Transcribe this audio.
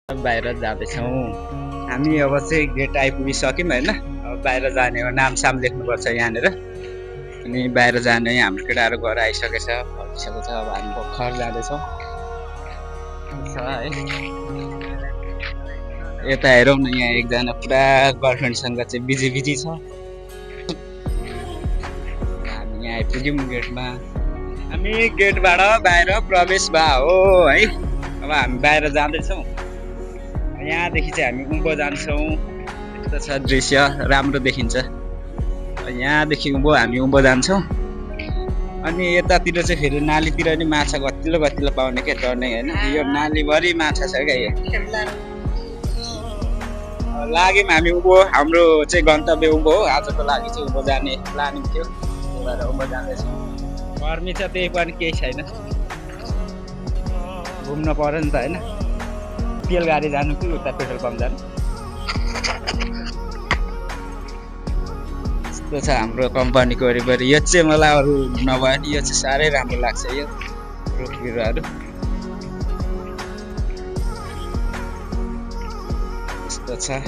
बाहिर जाँदैछौँ हामी। अब चाहिँ गेट आइपुगिसक्यौँ होइन। अब बाहिर जाने हो, नामसाम लेख्नुपर्छ यहाँनिर। अनि बाहिर जाने हाम्रो केटाहरू घर आइसकेछ, फर्किसकेको छ। अब हामी भर्खर जाँदैछौँ है। यता हेरौँ न, यहाँ एकजना पुरा गर्लफ्रेन्डसँग चाहिँ बिजी छ। हामी यहाँ आइपुग्यौँ गेटमा। हामी गेटबाट बाहिर प्रवेश भयो हो है। अब हामी बाहिर जाँदैछौँ। यहाँदेखि चाहिँ हामी उँभो जान्छौँ। यस्तो छ दृश्य, राम्रो देखिन्छ। यहाँदेखि हामी उँभो जान्छौँ। अनि यतातिर चाहिँ फेरि नालीतिर नि माछा कतिलो पाउने क्या, टर्ने होइन। यो नालीभरि माछा छ क्या। लाग्यौँ हामी उँभो। हाम्रो चाहिँ गन्तव्य उँभो हो। आजको लागि चाहिँ उँभो जाने प्लानिङ थियो, त्यही भएर उँभो जाँदैछौँ। गर्मी छ, त्यही पनि केही छैन, घुम्न पर्यो नि त होइन। तेल गाडी जानु कि उता पेट्रोल पम्प जानु, यस्तो छ हाम्रो कम्पनीको वरिपरि। यो चाहिँ मलाई अरू नभए नि यो चाहिँ साह्रै राम्रो लाग्छ। यो रुख बिरुवाहरू यस्तो छ।